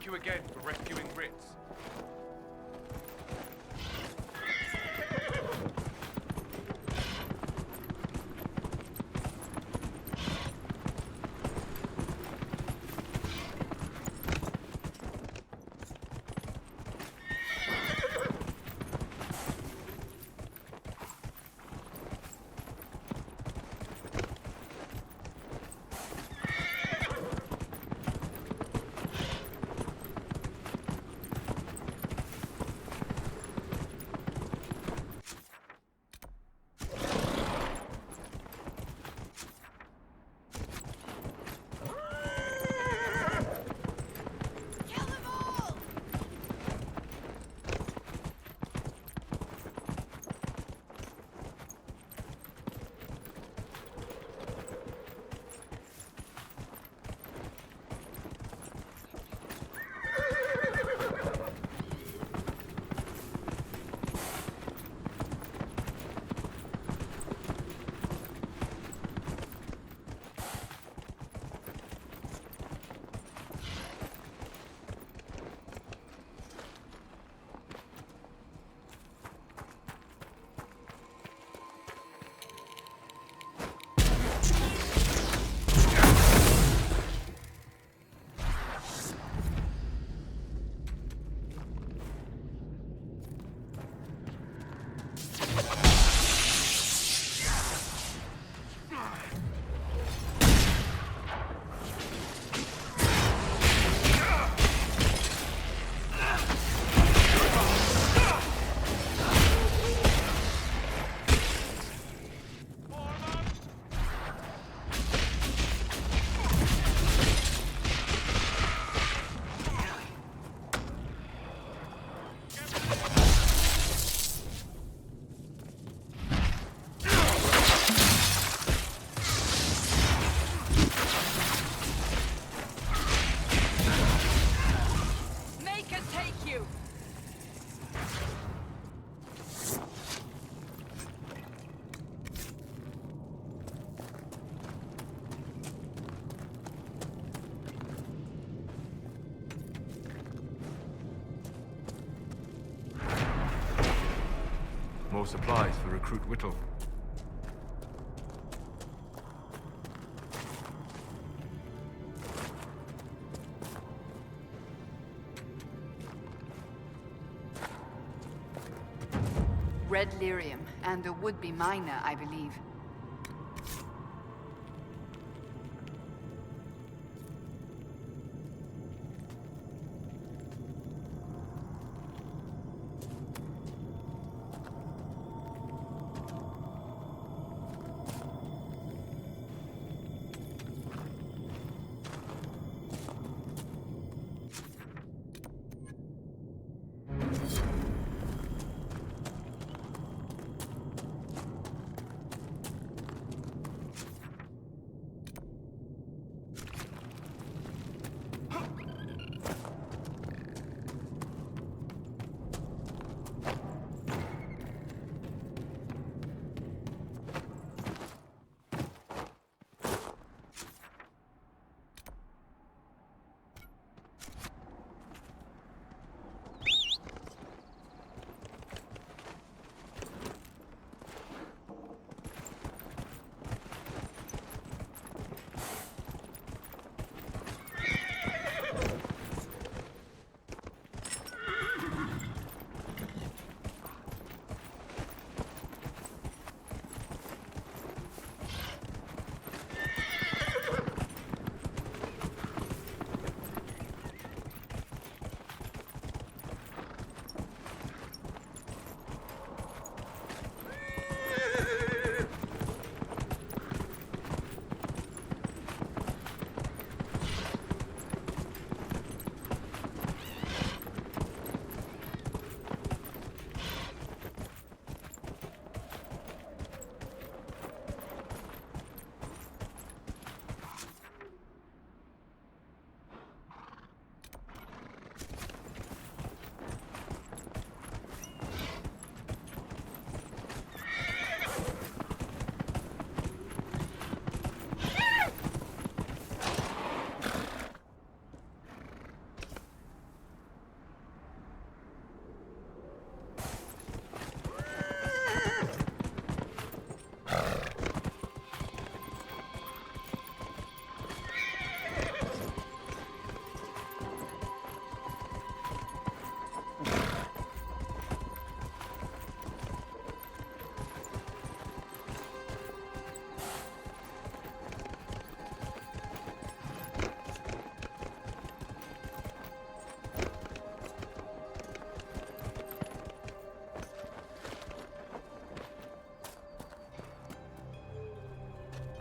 thank you again for rescuing Ritz. More supplies for Recruit Whittle. Red lyrium, and a would-be miner, I believe.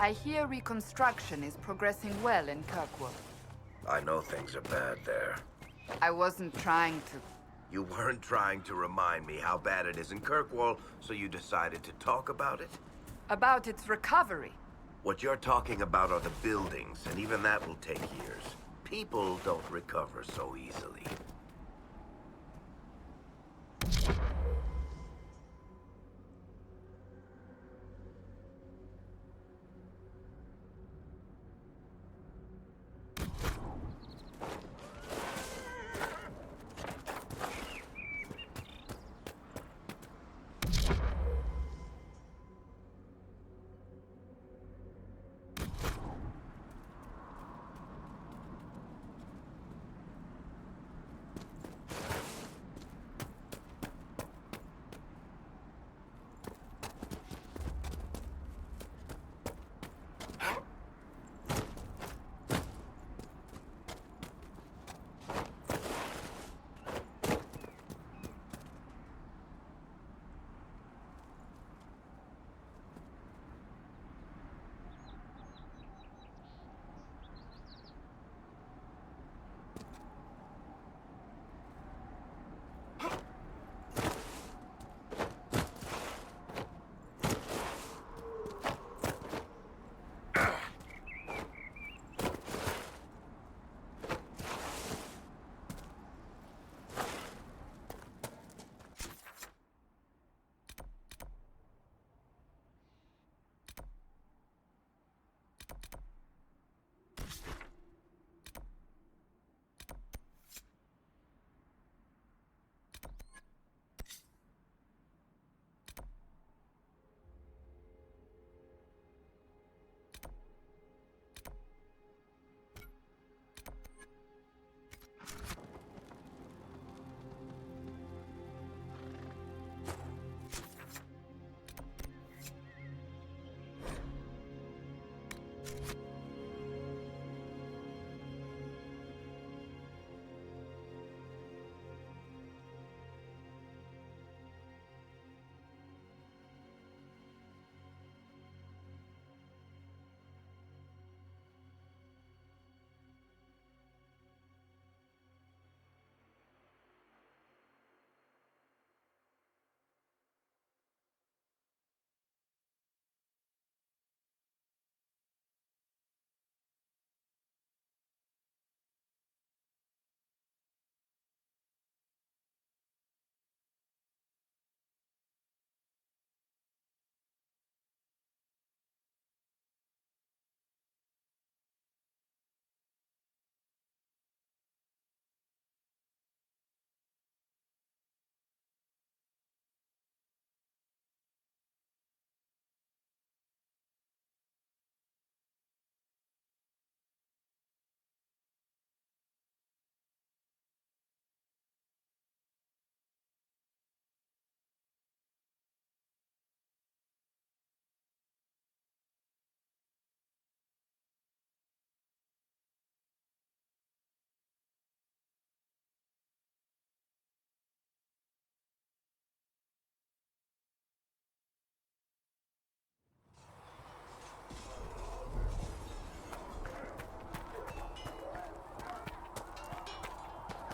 I hear reconstruction is progressing well in Kirkwall. I know things are bad there. I wasn't trying to... You weren't trying to remind me how bad it is in Kirkwall, so you decided to talk about it? About its recovery. What you're talking about are the buildings, and even that will take years. People don't recover so easily.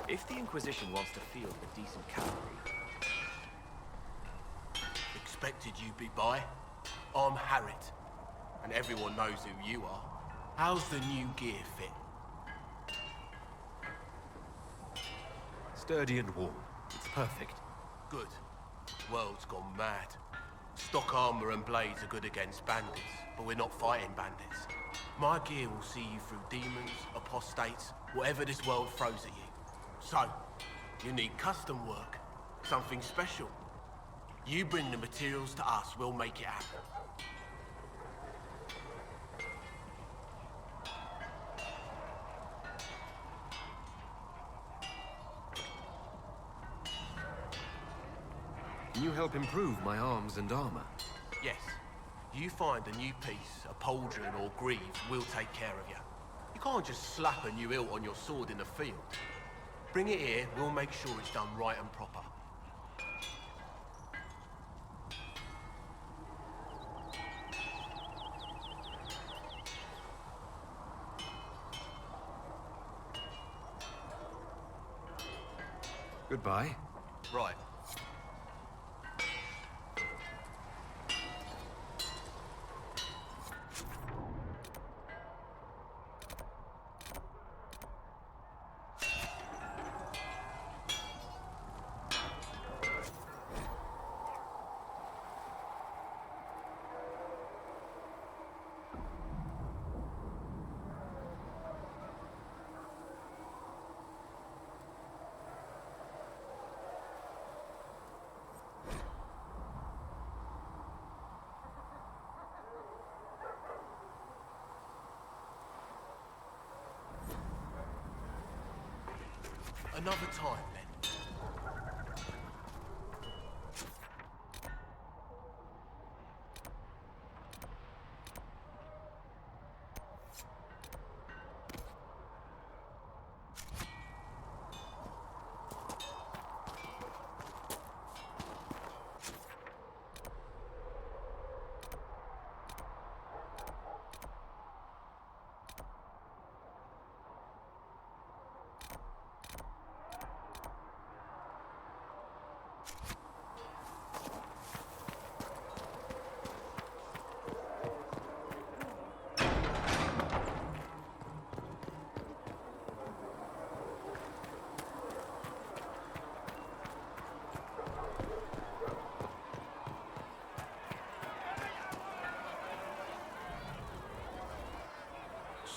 If the Inquisition wants to field a decent cavalry... Expected you'd be by. I'm Harriet, and everyone knows who you are. How's the new gear fit? Sturdy and warm. It's perfect. Good. World's gone mad. Stock armor and blades are good against bandits, but we're not fighting bandits. My gear will see you through demons, apostates, whatever this world throws at you. So, you need custom work, something special. You bring the materials to us, we'll make it happen. Can you help improve my arms and armor? Yes. You find a new piece, a pauldron or greaves, we'll take care of you. You can't just slap a new hilt on your sword in the field. Bring it here, we'll make sure it's done right and proper. Goodbye. Right. Another time, then.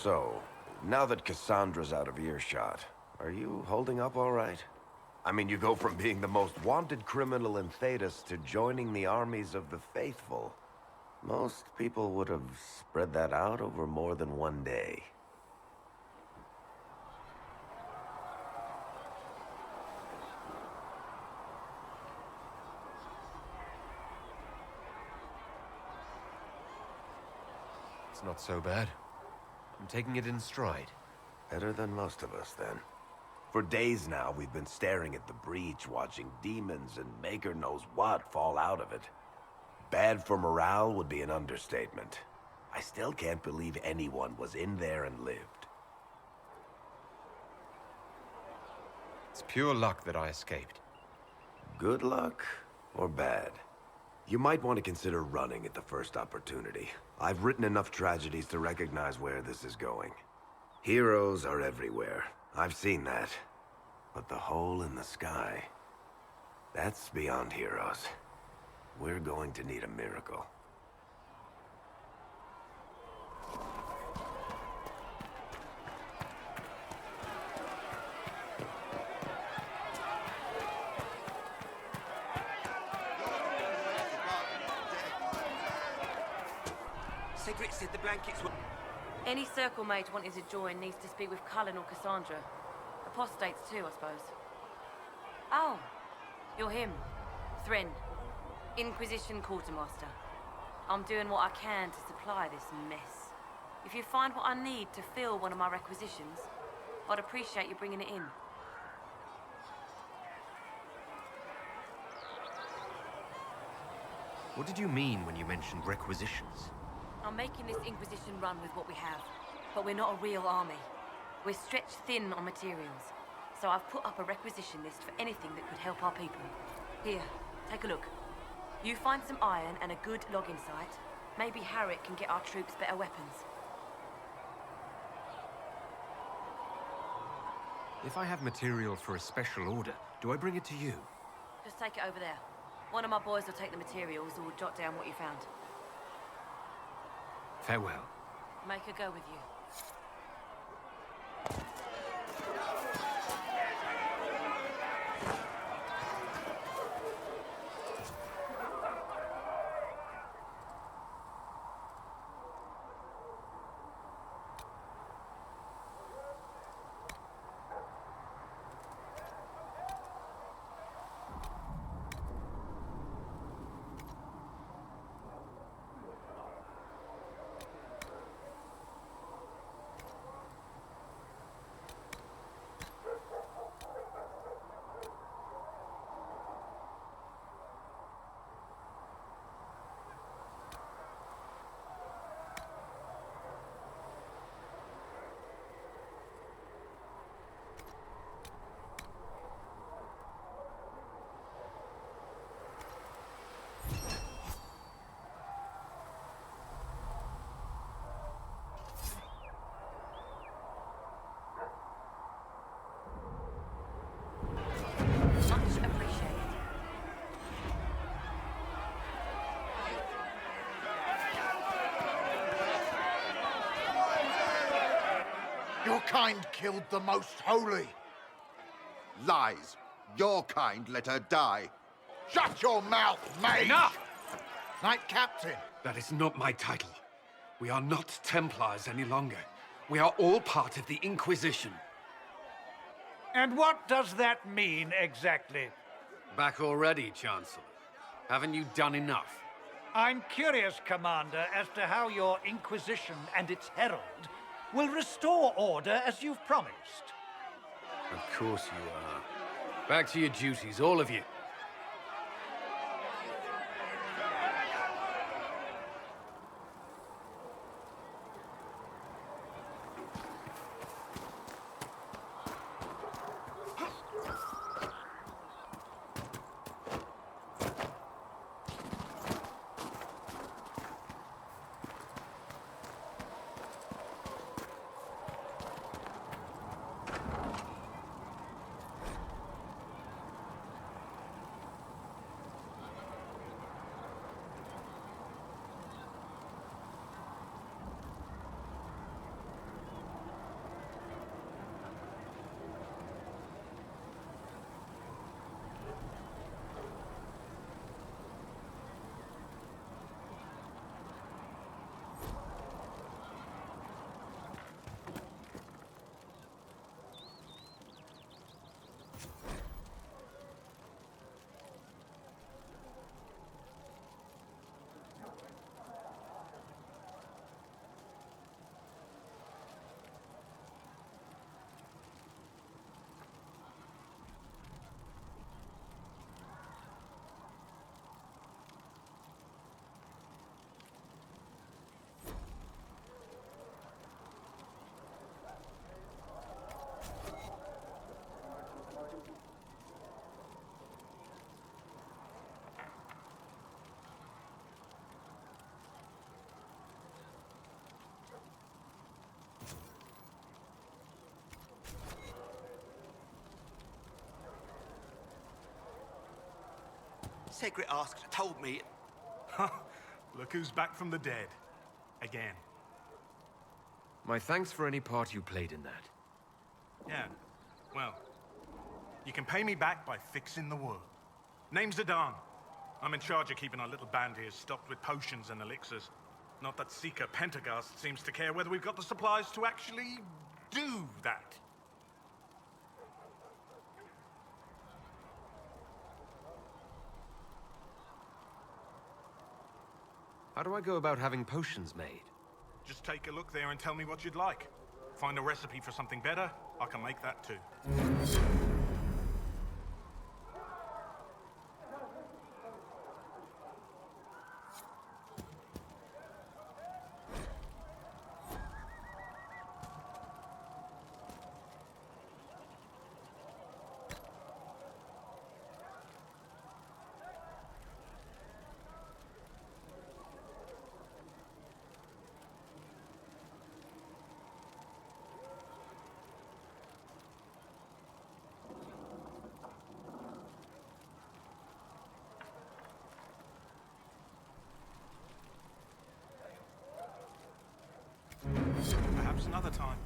So, now that Cassandra's out of earshot, are you holding up all right? I mean, you go from being the most wanted criminal in Thedas to joining the armies of the faithful. Most people would have spread that out over more than one day. It's not so bad. I'm taking it in stride. Better than most of us, then. For days now, we've been staring at the breach, watching demons and maker knows what fall out of it. Bad for morale would be an understatement. I still can't believe anyone was in there and lived. It's pure luck that I escaped. Good luck or bad? You might want to consider running at the first opportunity. I've written enough tragedies to recognize where this is going. Heroes are everywhere. I've seen that. But the hole in the sky, that's beyond heroes. We're going to need a miracle. Cedric said the blankets were... Any circle mage wanting to join needs to speak with Cullen or Cassandra. Apostates too, I suppose. Oh, you're him. Thren. Inquisition quartermaster. I'm doing what I can to supply this mess. If you find what I need to fill one of my requisitions, I'd appreciate you bringing it in. What did you mean when you mentioned requisitions? I'm making this Inquisition run with what we have, but we're not a real army. We're stretched thin on materials, so I've put up a requisition list for anything that could help our people. Here, take a look. You find some iron and a good logging site, maybe Harriet can get our troops better weapons. If I have material for a special order, do I bring it to you? Just take it over there. One of my boys will take the materials or will jot down what you found. Farewell. Make her go with you. Your kind killed the most holy. Lies. Your kind let her die. Shut your mouth, Mage! Enough! Knight Captain. That is not my title. We are not Templars any longer. We are all part of the Inquisition. And what does that mean exactly? Back already, Chancellor. Haven't you done enough? I'm curious, Commander, as to how your Inquisition and its herald will restore order as you've promised. Of course you are. Back to your duties, all of you. Secret asked, told me. Look who's back from the dead. Again. My thanks for any part you played in that. Yeah, well, you can pay me back by fixing the world. Name's Zidane. I'm in charge of keeping our little band here stocked with potions and elixirs. Not that Seeker Pentagast seems to care whether we've got the supplies to actually do that. How do I go about having potions made? Just take a look there and tell me what you'd like. Find a recipe for something better, I can make that too. Perhaps another time.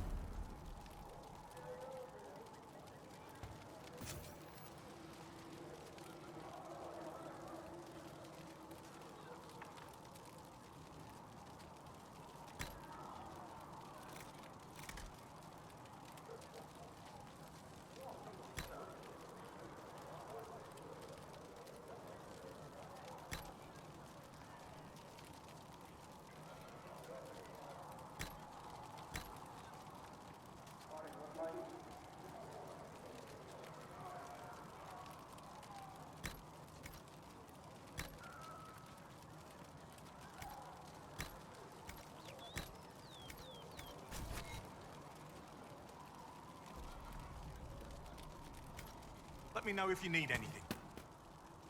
Let me know if you need anything.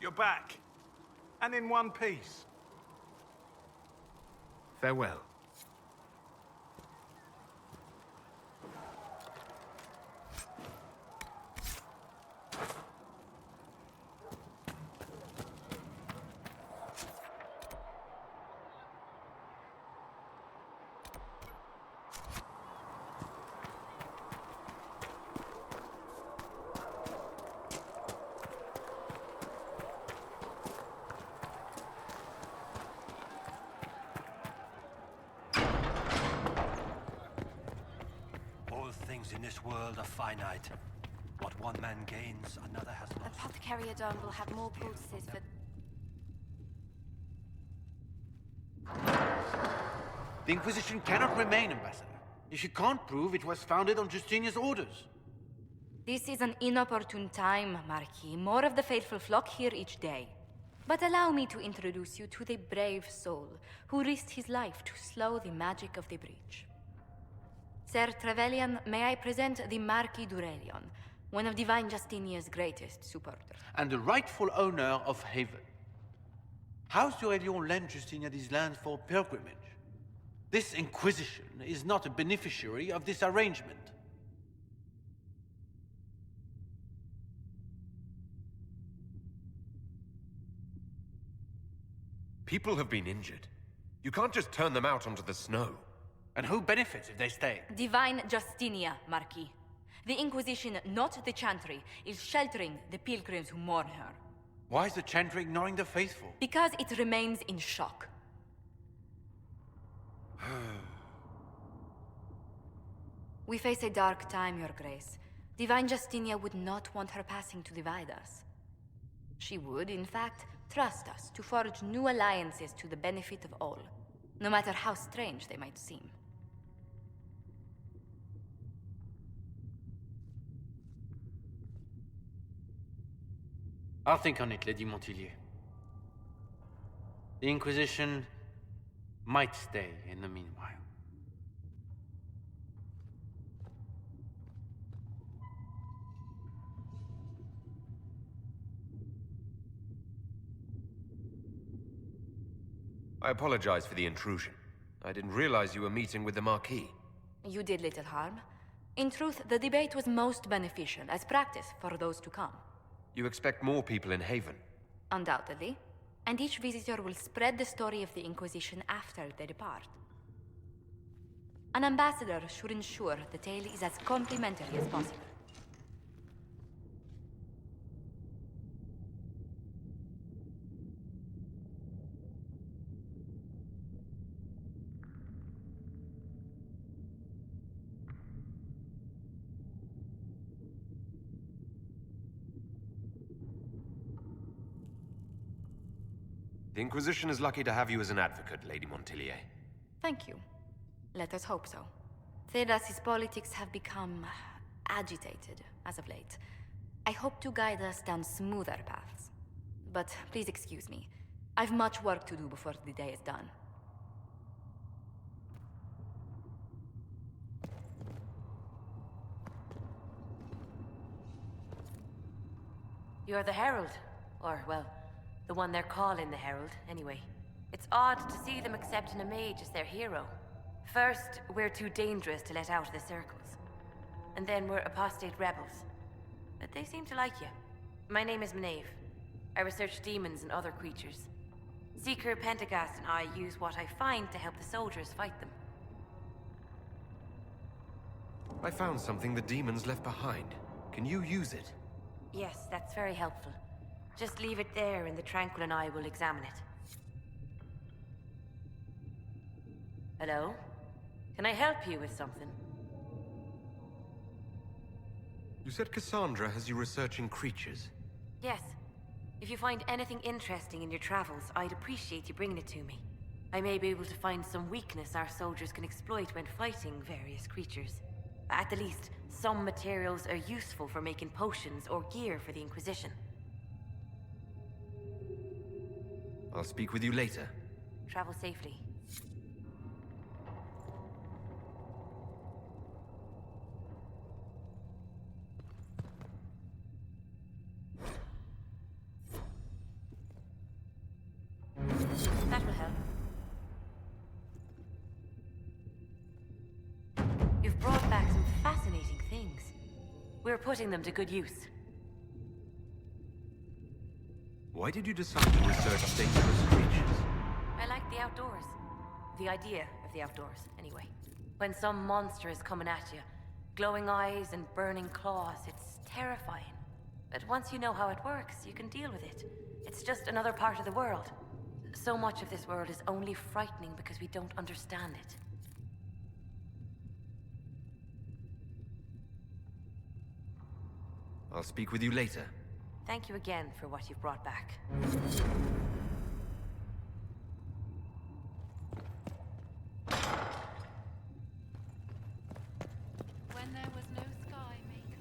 You're back. And in one piece. Farewell. All things in this world are finite. What one man gains, another has lost. Apothecary will have more poultices for... The Inquisition cannot remain, Ambassador, if you can't prove it was founded on Justinia's orders. This is an inopportune time, Marquis. More of the faithful flock here each day. But allow me to introduce you to the brave soul who risked his life to slow the magic of the breach. Sir Trevelyan, may I present the Marquis d'Aurelion, one of Divine Justinia's greatest supporters. And the rightful owner of Haven. House d'Aurelion lent Justinia these lands for pilgrimage. This Inquisition is not a beneficiary of this arrangement. People have been injured. You can't just turn them out onto the snow. And who benefits if they stay? Divine Justinia, Marquis. The Inquisition, not the Chantry, is sheltering the pilgrims who mourn her. Why is the Chantry ignoring the faithful? Because it remains in shock. We face a dark time, Your Grace. Divine Justinia would not want her passing to divide us. She would, in fact, trust us to forge new alliances to the benefit of all, no matter how strange they might seem. I'll think on it, Lady Montilyet. The Inquisition might stay in the meanwhile. I apologize for the intrusion. I didn't realize you were meeting with the Marquis. You did little harm. In truth, the debate was most beneficial as practice for those to come. You expect more people in Haven? Undoubtedly. And each visitor will spread the story of the Inquisition after they depart. An ambassador should ensure the tale is as complimentary as possible. The Inquisition is lucky to have you as an advocate, Lady Montilyet. Thank you. Let us hope so. Thedas's politics have become agitated as of late. I hope to guide us down smoother paths. But please excuse me. I've much work to do before the day is done. You're the Herald. Or, well, the one they're calling the Herald, anyway. It's odd to see them accepting a mage as their hero. First, we're too dangerous to let out of the circles. And then we're apostate rebels. But they seem to like you. My name is Maeve. I research demons and other creatures. Seeker, Pentagast, and I use what I find to help the soldiers fight them. I found something the demons left behind. Can you use it? Yes, that's very helpful. Just leave it there and the Tranquil and I will examine it. Hello? Can I help you with something? You said Cassandra has you researching creatures. Yes. If you find anything interesting in your travels, I'd appreciate you bringing it to me. I may be able to find some weakness our soldiers can exploit when fighting various creatures. At the least, some materials are useful for making potions or gear for the Inquisition. I'll speak with you later. Travel safely. That will help. You've brought back some fascinating things. We're putting them to good use. Why did you decide to research dangerous creatures? I like the outdoors. The idea of the outdoors, anyway. When some monster is coming at you, glowing eyes and burning claws, it's terrifying. But once you know how it works, you can deal with it. It's just another part of the world. So much of this world is only frightening because we don't understand it. I'll speak with you later. Thank you again for what you've brought back. When there was no sky maker.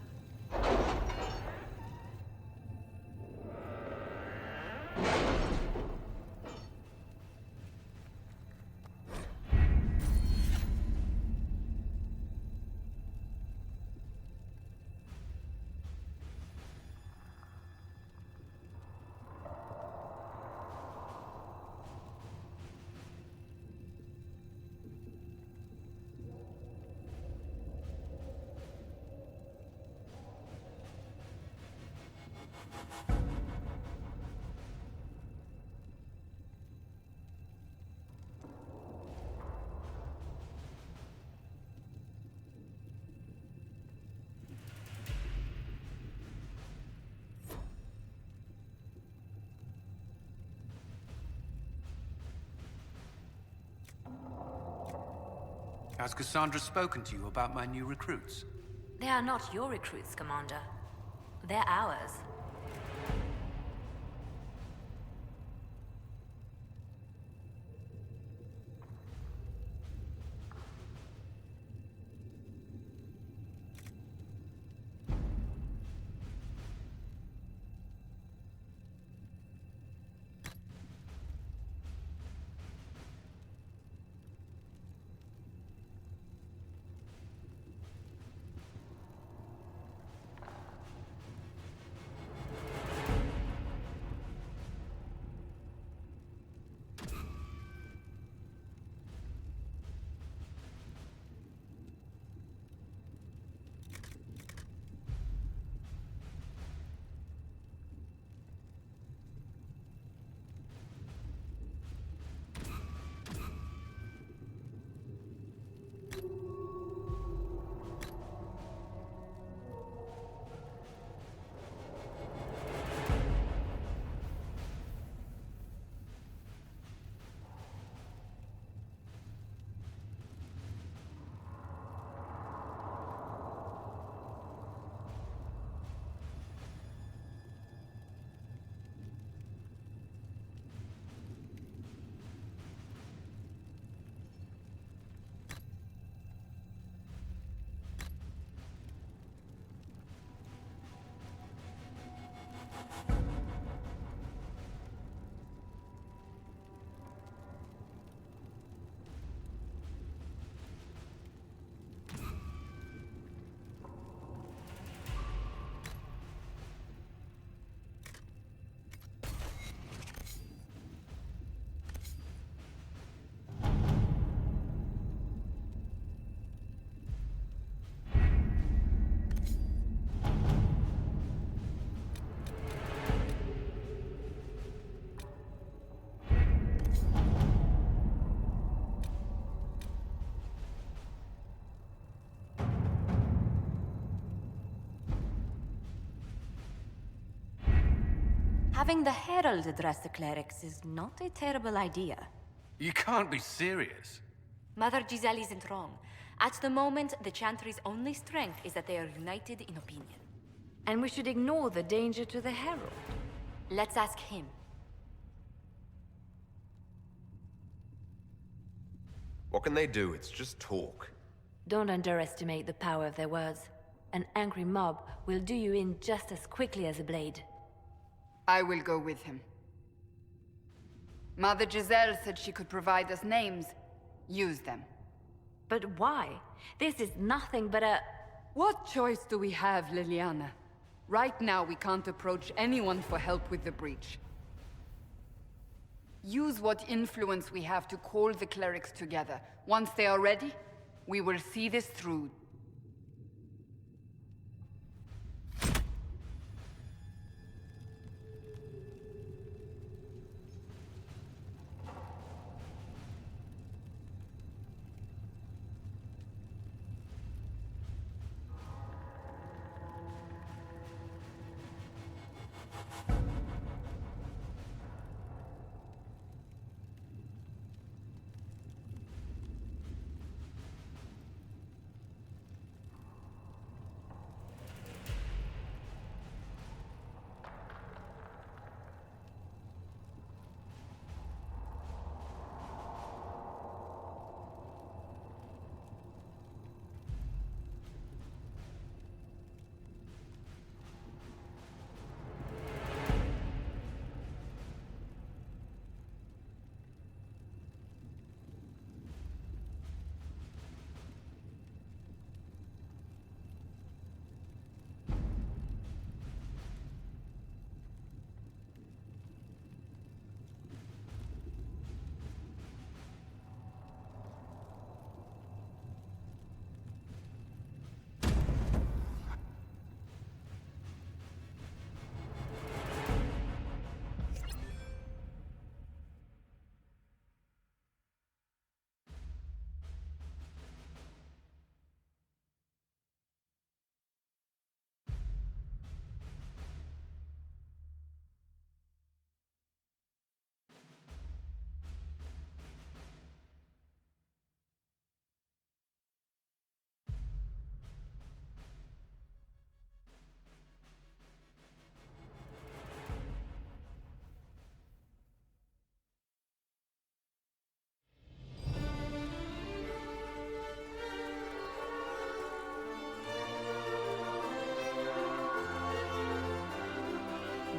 Has Cassandra spoken to you about my new recruits? They are not your recruits, Commander. They're ours. Having the Herald address the clerics is not a terrible idea. You can't be serious. Mother Giselle isn't wrong. At the moment, the Chantry's only strength is that they are united in opinion. And we should ignore the danger to the Herald. Let's ask him. What can they do? It's just talk. Don't underestimate the power of their words. An angry mob will do you in just as quickly as a blade. I will go with him. Mother Giselle said she could provide us names. Use them. But why? This is nothing but a... What choice do we have, Liliana? Right now, we can't approach anyone for help with the breach. Use what influence we have to call the clerics together. Once they are ready, we will see this through.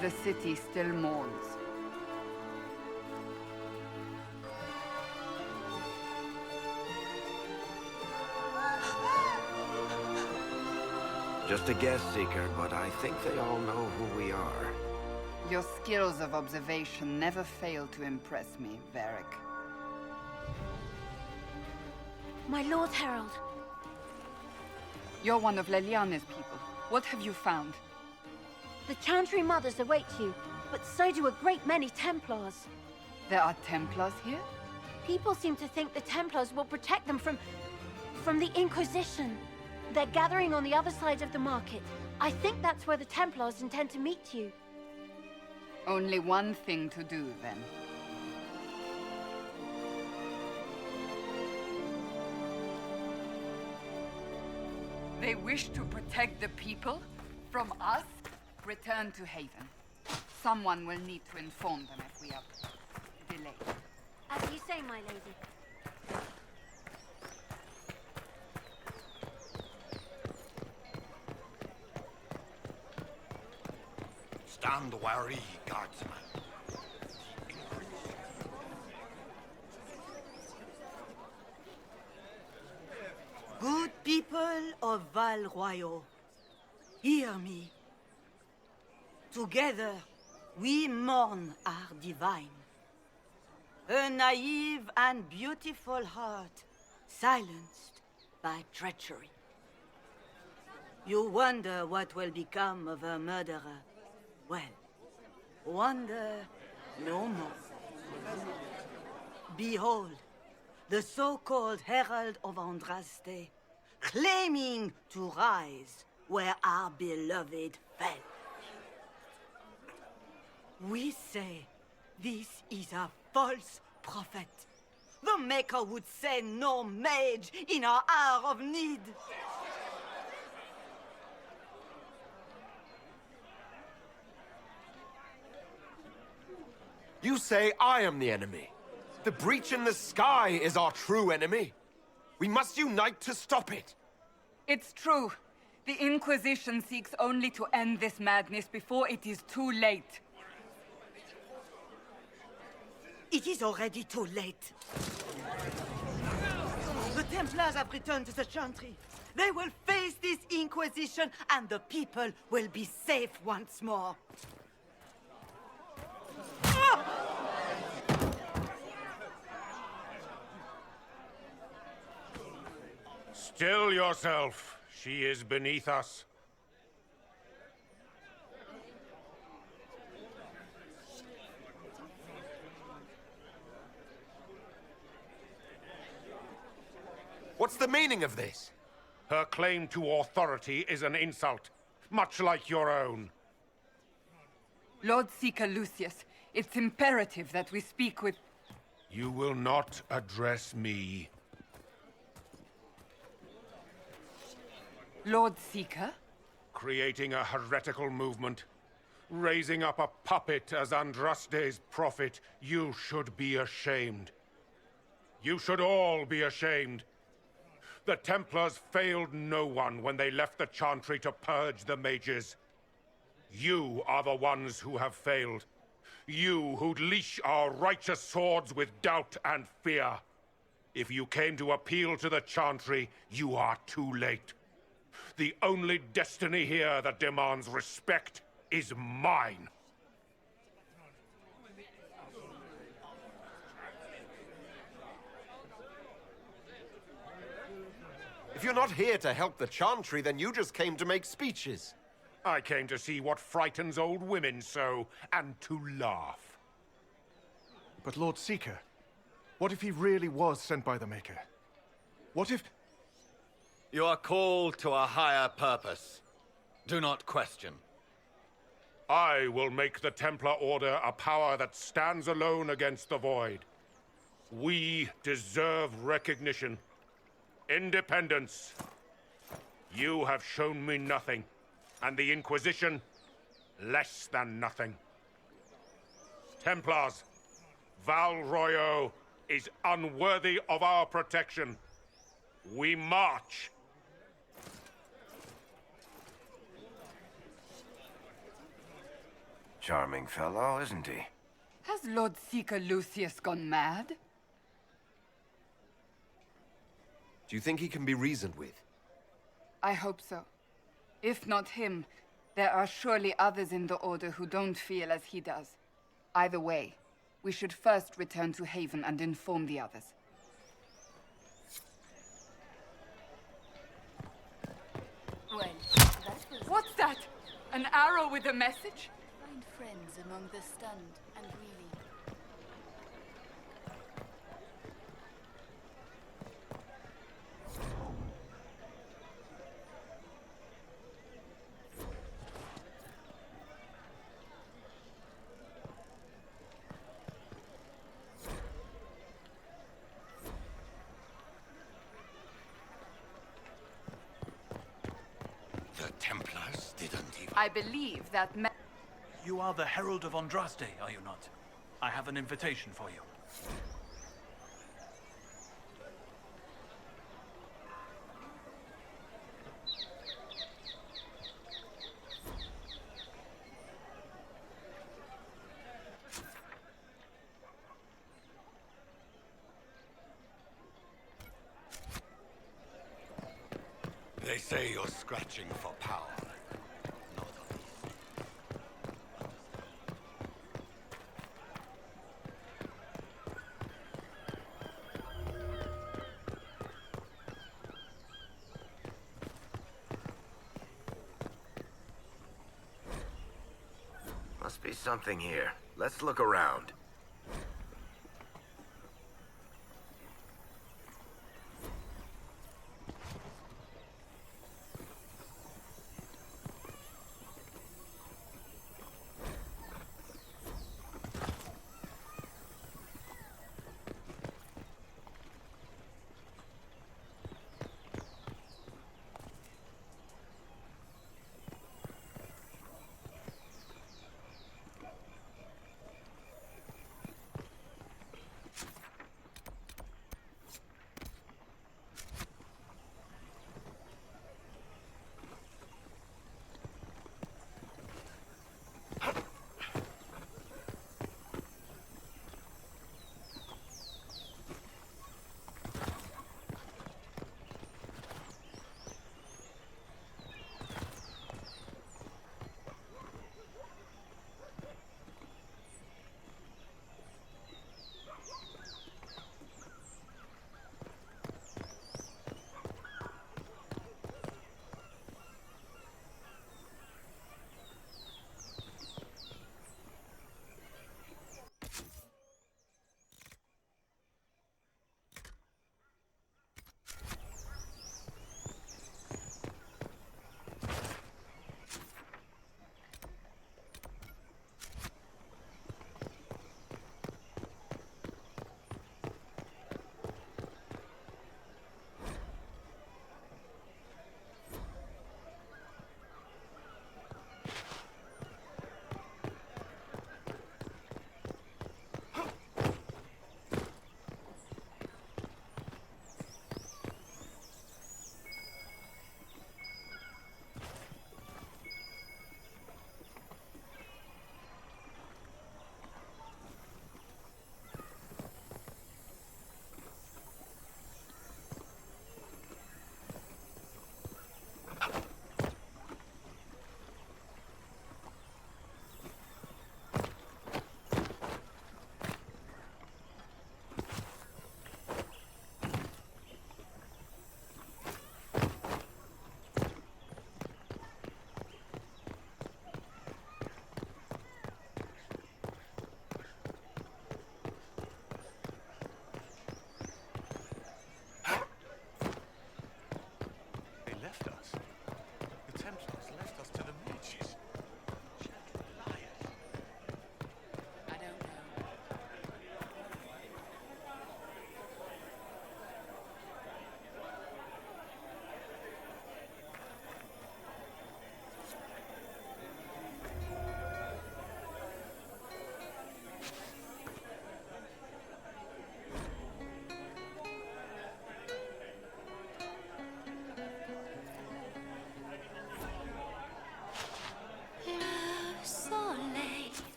The city still mourns. Just a guess, Seeker, but I think they all know who we are. Your skills of observation never fail to impress me, Varric. My Lord Herald. You're one of Leliane's people. What have you found? The Chantry Mothers await you, but so do a great many Templars. There are Templars here? People seem to think the Templars will protect them from the Inquisition. They're gathering on the other side of the market. I think that's where the Templars intend to meet you. Only one thing to do, then. They wish to protect the people from us? Return to Haven. Someone will need to inform them if we are delayed. As you say, my lady. Stand wary, guardsman. Good people of Val Royal, hear me. Together, we mourn our divine. A naive and beautiful heart, silenced by treachery. You wonder what will become of a murderer. Well, wonder no more. Behold, the so-called Herald of Andraste, claiming to rise where our beloved fell. We say this is a false prophet. The Maker would send no mage in our hour of need. You say I am the enemy. The breach in the sky is our true enemy. We must unite to stop it. It's true. The Inquisition seeks only to end this madness before it is too late. It is already too late. The Templars have returned to the Chantry. They will face this Inquisition, and the people will be safe once more. Still yourself. She is beneath us. What's the meaning of this? Her claim to authority is an insult, much like your own. Lord Seeker Lucius, it's imperative that we speak with... You will not address me. Lord Seeker? Creating a heretical movement. Raising up a puppet as Andraste's prophet. You should be ashamed. You should all be ashamed. The Templars failed no one when they left the Chantry to purge the mages. You are the ones who have failed. You who'd leash our righteous swords with doubt and fear. If you came to appeal to the Chantry, you are too late. The only destiny here that demands respect is mine. If you're not here to help the Chantry, then you just came to make speeches. I came to see what frightens old women so, and to laugh. But Lord Seeker, what if he really was sent by the Maker? What if... You are called to a higher purpose. Do not question. I will make the Templar Order a power that stands alone against the Void. We deserve recognition. Independence. You have shown me nothing, and the Inquisition, less than nothing. Templars, Val Royal is unworthy of our protection. We march. Charming fellow, isn't he? Has Lord Seeker Lucius gone mad? Do you think he can be reasoned with? I hope so. If not him, there are surely others in the Order who don't feel as he does. Either way, we should first return to Haven and inform the others. Well, What's that? An arrow with a message? Find friends among the stunned and reeling. The Templars didn't even... I believe that You are the Herald of Andraste, are you not? I have an invitation for you. They say you're scratching for power. Must be something here. Let's look around.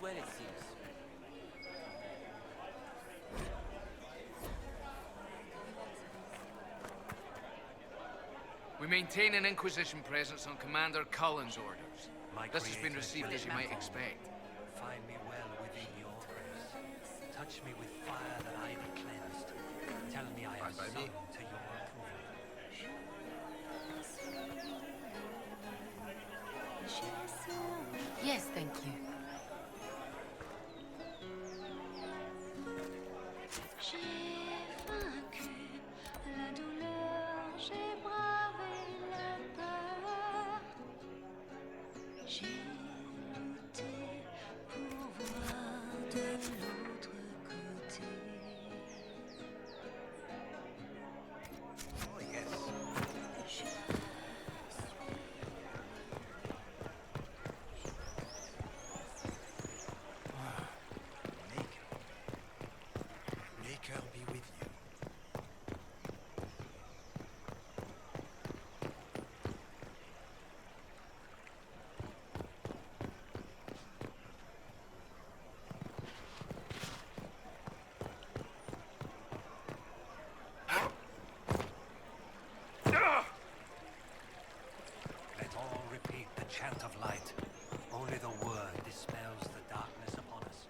well, it seems. We maintain an Inquisition presence on Commander Cullen's orders. This has been received as you might expect. Find me well within your grace. Touch me with fire that I be cleansed. Tell me I am sung to your approval. Yes, thank you. Maker be with you. Let all repeat the chant of light. Only the word dispels the darkness upon us.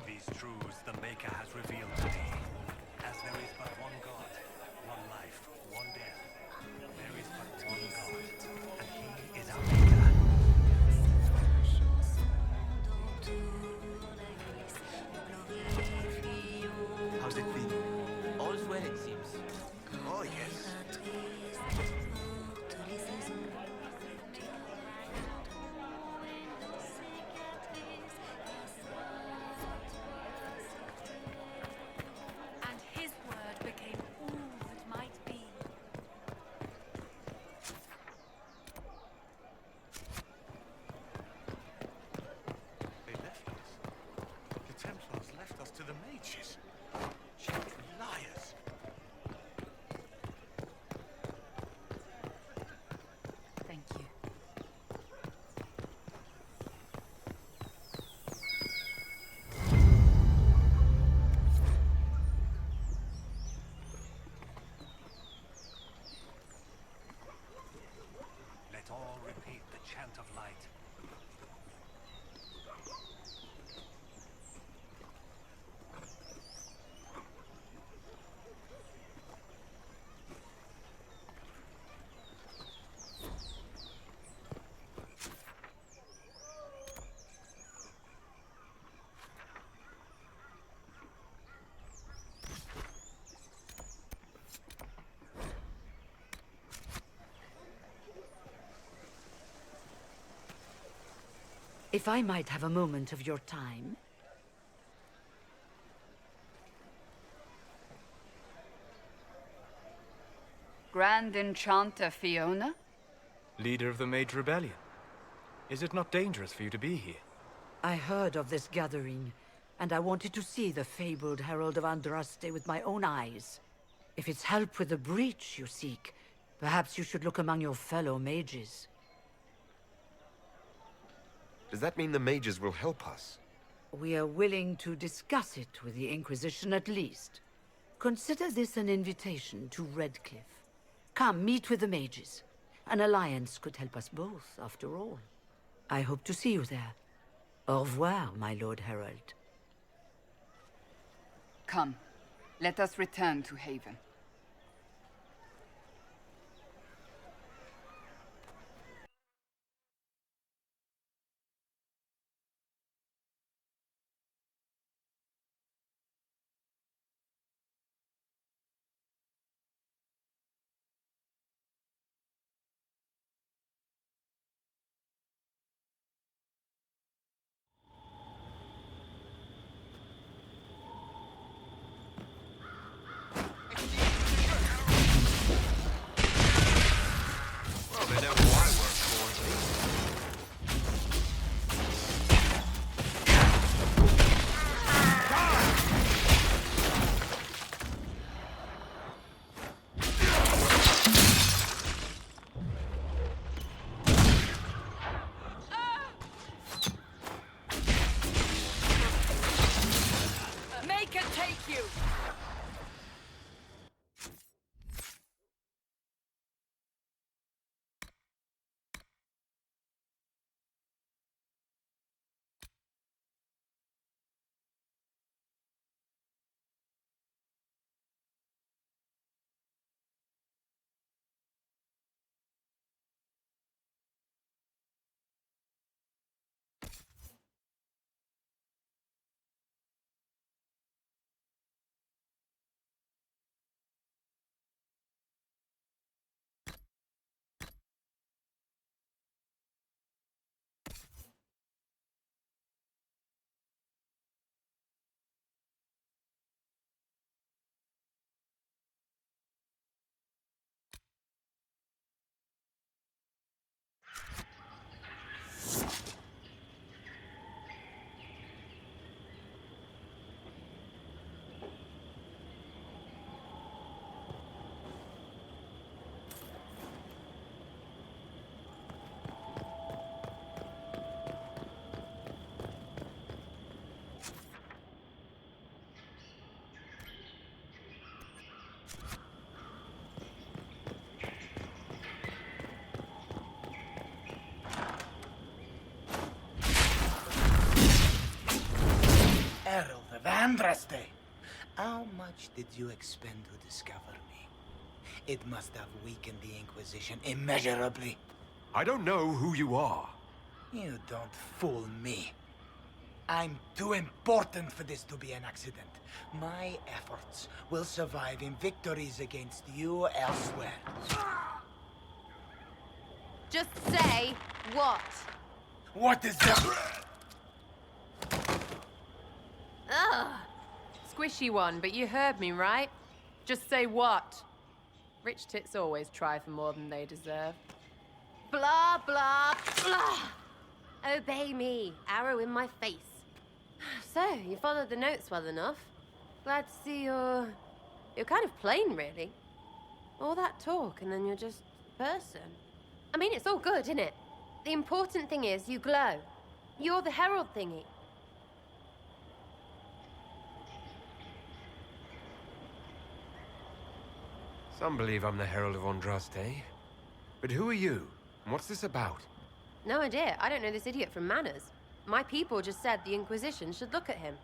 These truths the Maker has revealed to me. As there is but one God, one life, one death. There is but one God, and He is our Maker. How's it been? All's well, it seems. Oh, yes. And his word became all that might be. They left us. The Templars left us to the Mages. Cheap liars. Thank you. Let all repeat the chant of light. If I might have a moment of your time. Grand Enchanter Fiona? Leader of the Mage Rebellion. Is it not dangerous for you to be here? I heard of this gathering, and I wanted to see the fabled Herald of Andraste with my own eyes. If it's help with the breach you seek, perhaps you should look among your fellow mages. Does that mean the mages will help us? We are willing to discuss it with the Inquisition at least. Consider this an invitation to Redcliffe. Come, meet with the mages. An alliance could help us both, after all. I hope to see you there. Au revoir, my Lord Herald. Come, let us return to Haven. Well, they know who I work for, at least. Make it take you! Herald of Andraste, how much did you expend to discover me? It must have weakened the Inquisition immeasurably. I don't know who you are. You don't fool me. I'm too important for this to be an accident. My efforts will survive in victories against you elsewhere. Just say what? What is that? Ugh. Squishy one, but you heard me, right? Just say what? Rich tits always try for more than they deserve. Blah, blah, blah. Obey me. Arrow in my face. So, you followed the notes well enough. Glad to see you're kind of plain, really. All that talk, and then you're just person. I mean, it's all good, isn't it? The important thing is you glow. You're the herald thingy. Some believe I'm the Herald of Andraste. But who are you? And what's this about? No idea. I don't know this idiot from Manners. My people just said the Inquisition should look at him.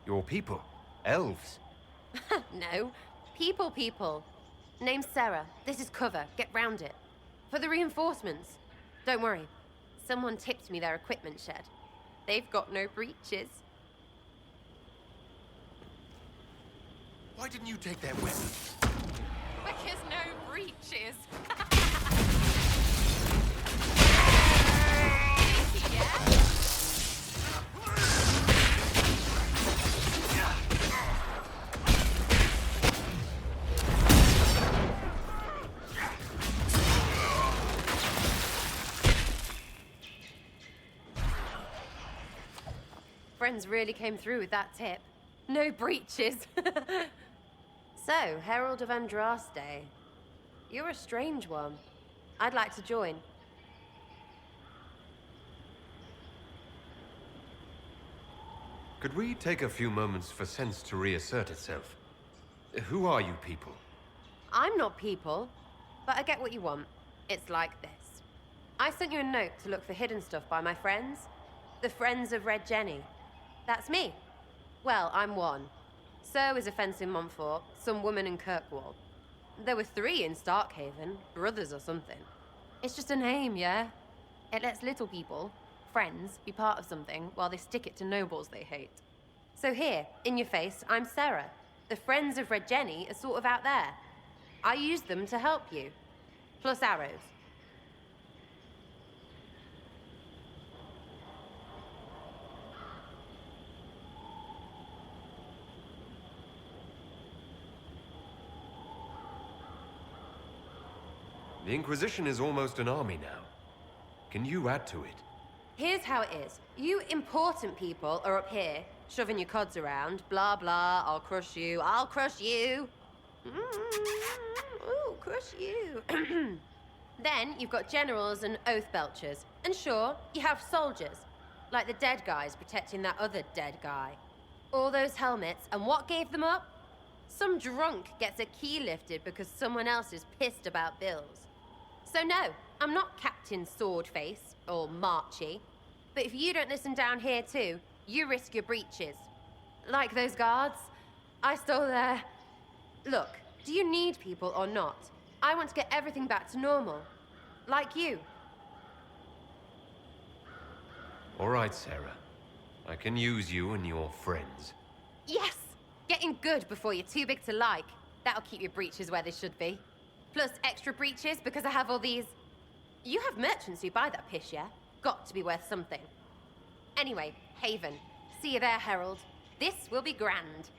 Your people? Elves? No. People. Name's Sera. This is cover. Get round it. For the reinforcements. Don't worry. Someone tipped me their equipment shed. They've got no breaches. Why didn't you take their weapons? Because no breaches. Friends really came through with that tip. No breaches. So, Herald of Andraste. You're a strange one. I'd like to join. Could we take a few moments for sense to reassert itself? Who are you people? I'm not people, but I get what you want. It's like this. I sent you a note to look for hidden stuff by my friends. The Friends of Red Jenny. That's me. Well, I'm one. So is a fence in Montfort, some woman in Kirkwall. There were 3 in Starkhaven, brothers or something. It's just a name, yeah? It lets little people, friends, be part of something while they stick it to nobles they hate. So here, in your face, I'm Sera. The Friends of Red Jenny are sort of out there. I use them to help you. Plus arrows. The Inquisition is almost an army now. Can you add to it? Here's how it is. You important people are up here, shoving your cods around. Blah, blah, I'll crush you, I'll crush you. Ooh, crush you. Then you've got generals and oath belchers. And sure, you have soldiers. Like the dead guys protecting that other dead guy. All those helmets, and what gave them up? Some drunk gets a key lifted because someone else is pissed about bills. So no, I'm not Captain Swordface, or Marchy. But if you don't listen down here too, you risk your breeches. Like those guards, I stole their... Look, do you need people or not? I want to get everything back to normal. Like you. All right, Sera. I can use you and your friends. Yes! Getting good before you're too big to like. That'll keep your breeches where they should be. Plus extra breeches because I have all these... You have merchants who buy that piss, yeah? Got to be worth something. Anyway, Haven. See you there, Herald. This will be grand.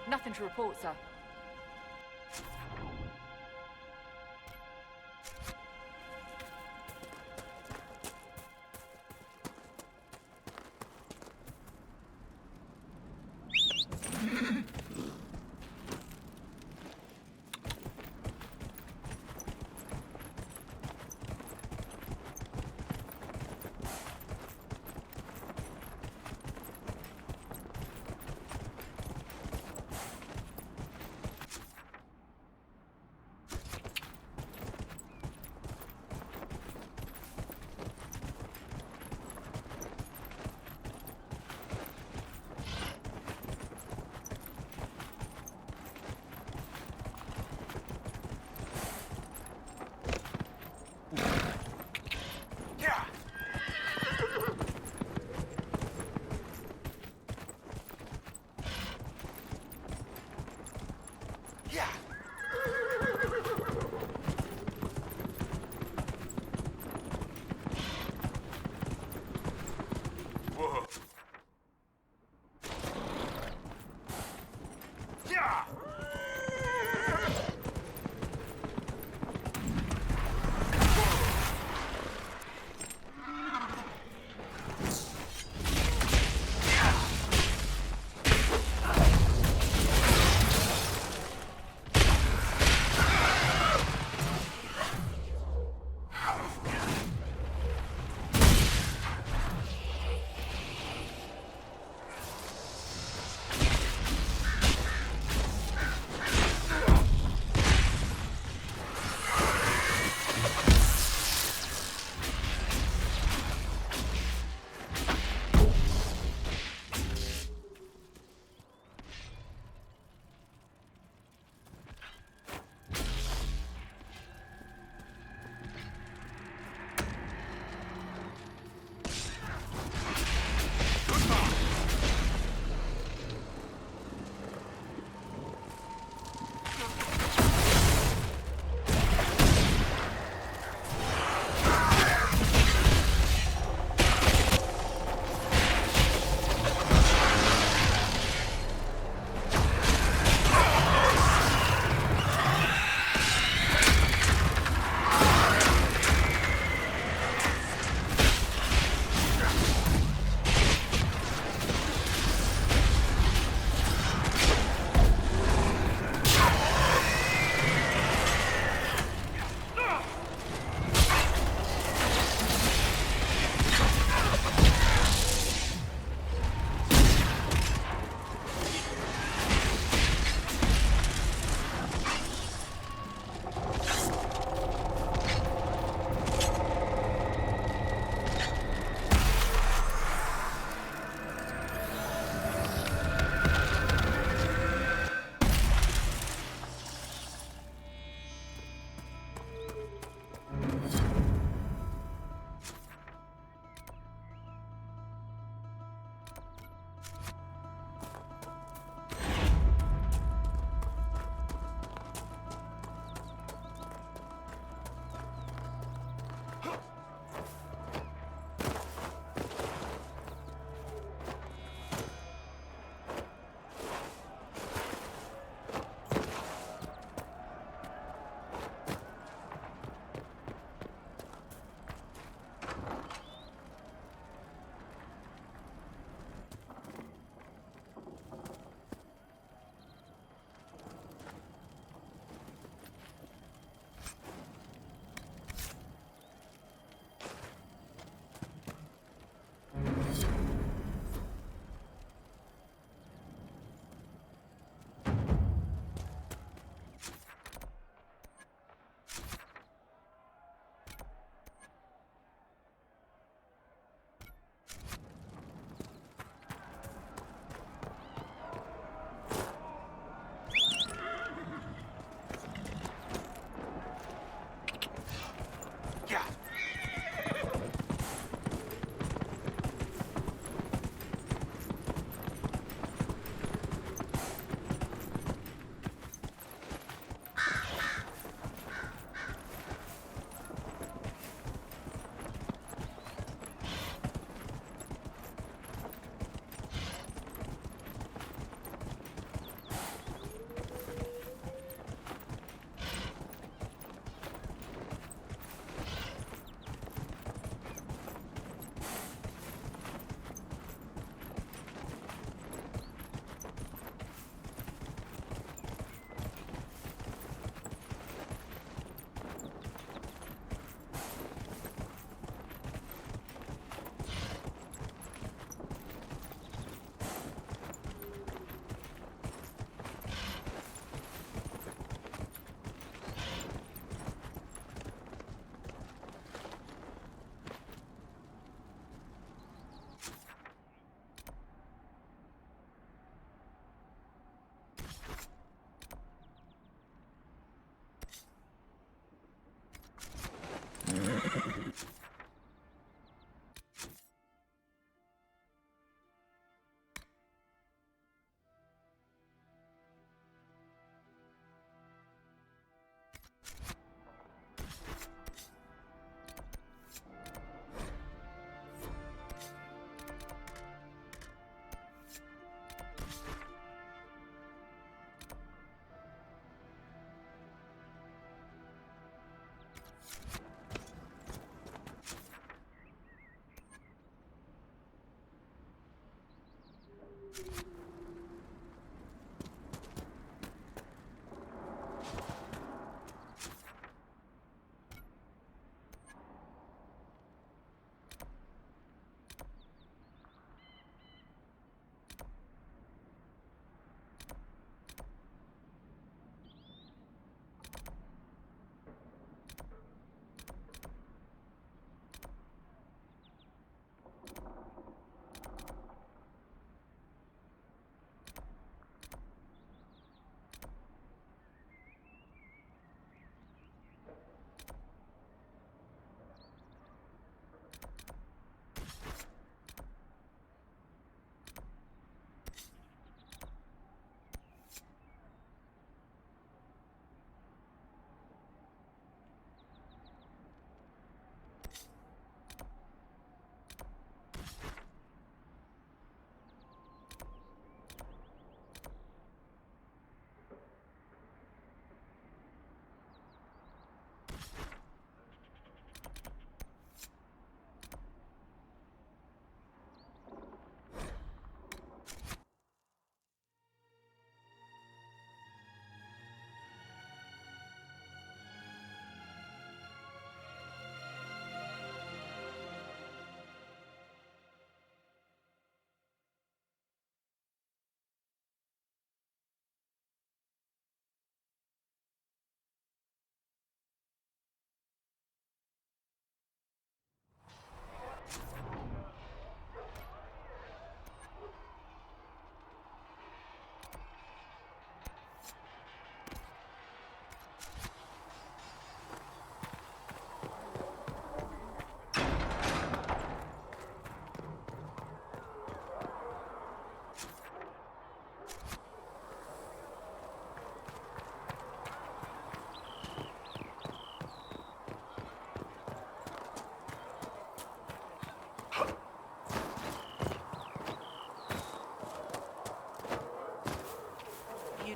Nothing to report, sir.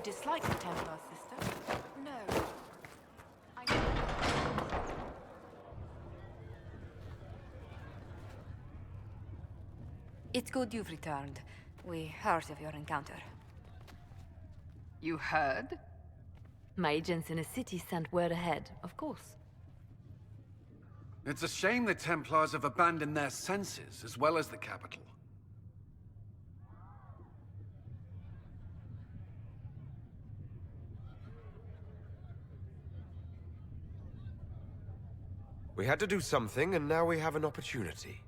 dislike the Templars, sister? No. It's good you've returned. We heard of your encounter. You heard? My agents in the city sent word ahead, of course. It's a shame the Templars have abandoned their senses, as well as the capital. We had to do something, and now we have an opportunity.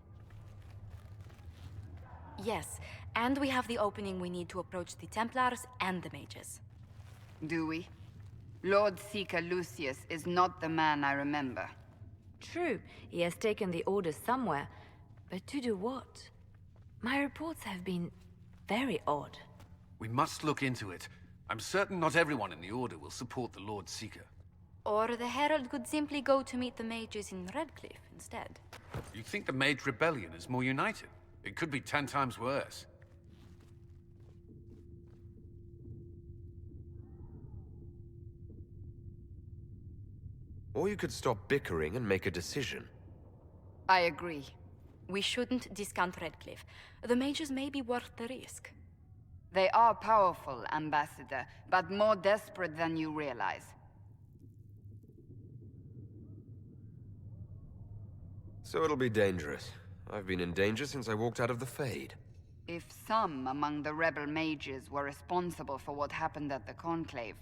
Yes, and we have the opening we need to approach the Templars and the Mages. Do we? Lord Seeker Lucius is not the man I remember. True, he has taken the Order somewhere, but to do what? My reports have been very odd. We must look into it. I'm certain not everyone in the Order will support the Lord Seeker. Or the Herald could simply go to meet the Mages in Redcliffe instead. You think the Mage Rebellion is more united? It could be 10 times worse. Or you could stop bickering and make a decision. I agree. We shouldn't discount Redcliffe. The Mages may be worth the risk. They are powerful, Ambassador, but more desperate than you realize. So it'll be dangerous. I've been in danger since I walked out of the Fade. If some among the rebel mages were responsible for what happened at the Conclave...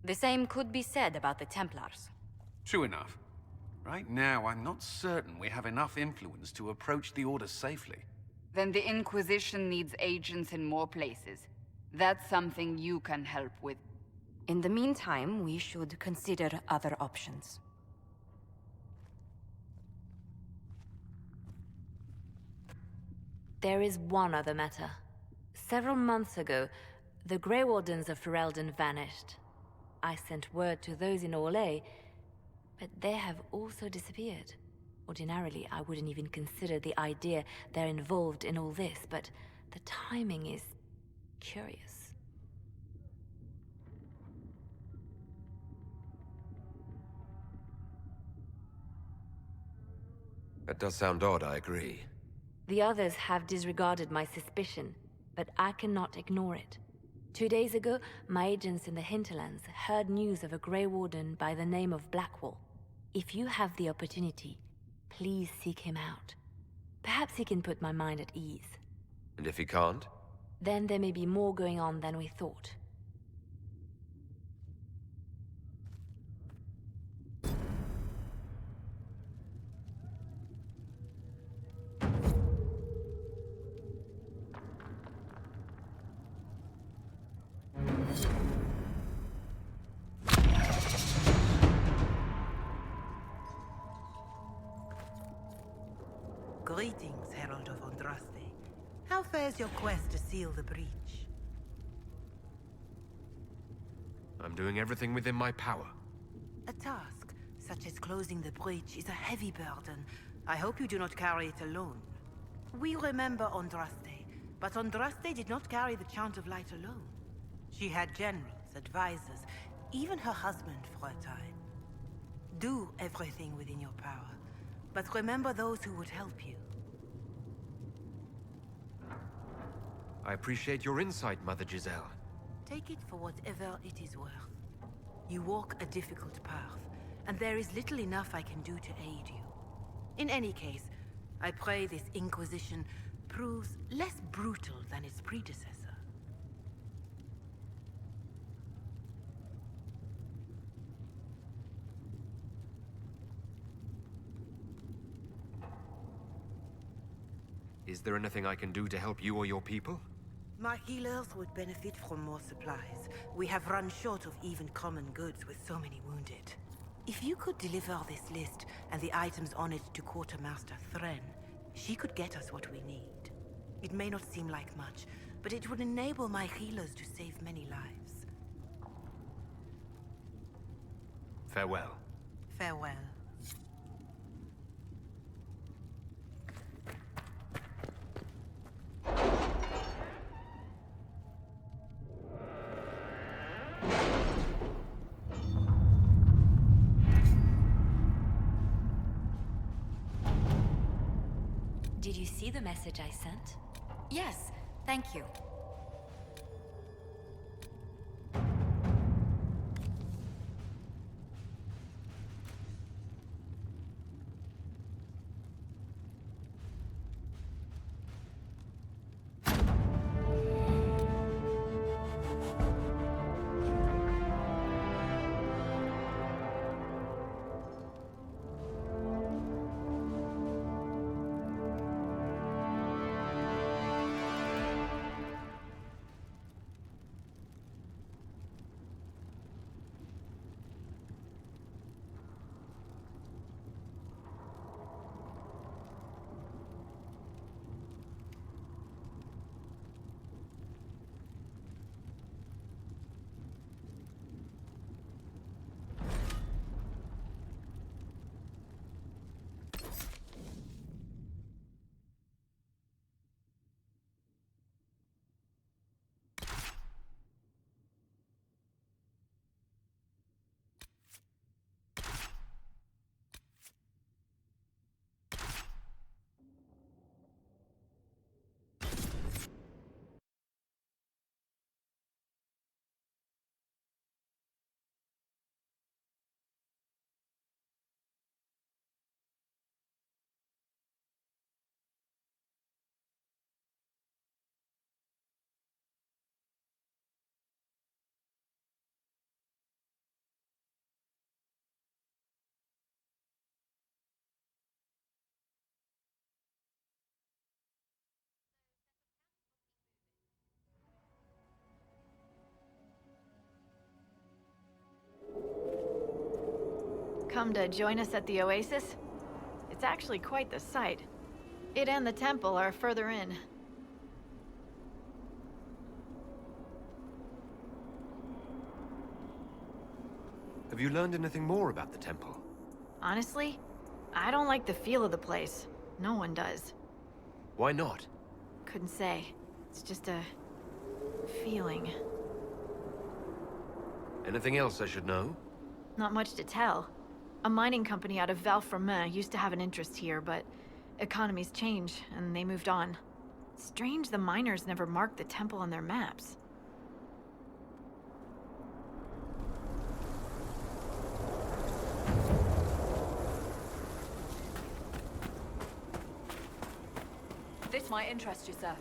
The same could be said about the Templars. True enough. Right now, I'm not certain we have enough influence to approach the Order safely. Then the Inquisition needs agents in more places. That's something you can help with. In the meantime, we should consider other options. There is one other matter. Several months ago, the Grey Wardens of Ferelden vanished. I sent word to those in Orlais, but they have also disappeared. Ordinarily, I wouldn't even consider the idea they're involved in all this, but the timing is curious. That does sound odd, I agree. The others have disregarded my suspicion, but I cannot ignore it. 2 days ago, my agents in the hinterlands heard news of a Grey Warden by the name of Blackwall. If you have the opportunity, please seek him out. Perhaps he can put my mind at ease. And if he can't? Then there may be more going on than we thought. Greetings, Herald of Andraste. How fares your quest to seal the breach? I'm doing everything within my power. A task, such as closing the breach, is a heavy burden. I hope you do not carry it alone. We remember Andraste, but Andraste did not carry the Chant of Light alone. She had generals, advisors, even her husband for a time. Do everything within your power, but remember those who would help you. I appreciate your insight, Mother Giselle. Take it for whatever it is worth. You walk a difficult path, and there is little enough I can do to aid you. In any case, I pray this Inquisition proves less brutal than its predecessor. Is there anything I can do to help you or your people? My healers would benefit from more supplies. We have run short of even common goods with so many wounded. If you could deliver this list and the items on it to Quartermaster Thren, she could get us what we need. It may not seem like much, but it would enable my healers to save many lives. Farewell. Farewell. Did you see the message I sent? Yes, thank you. Come to join us at the Oasis? It's actually quite the sight. It and the temple are further in. Have you learned anything more about the temple? Honestly, I don't like the feel of the place. No one does. Why not? Couldn't say. It's just a feeling. Anything else I should know? Not much to tell. A mining company out of Val-Fermin used to have an interest here, but economies change, and they moved on. Strange the miners never marked the temple on their maps. This might interest you, sir.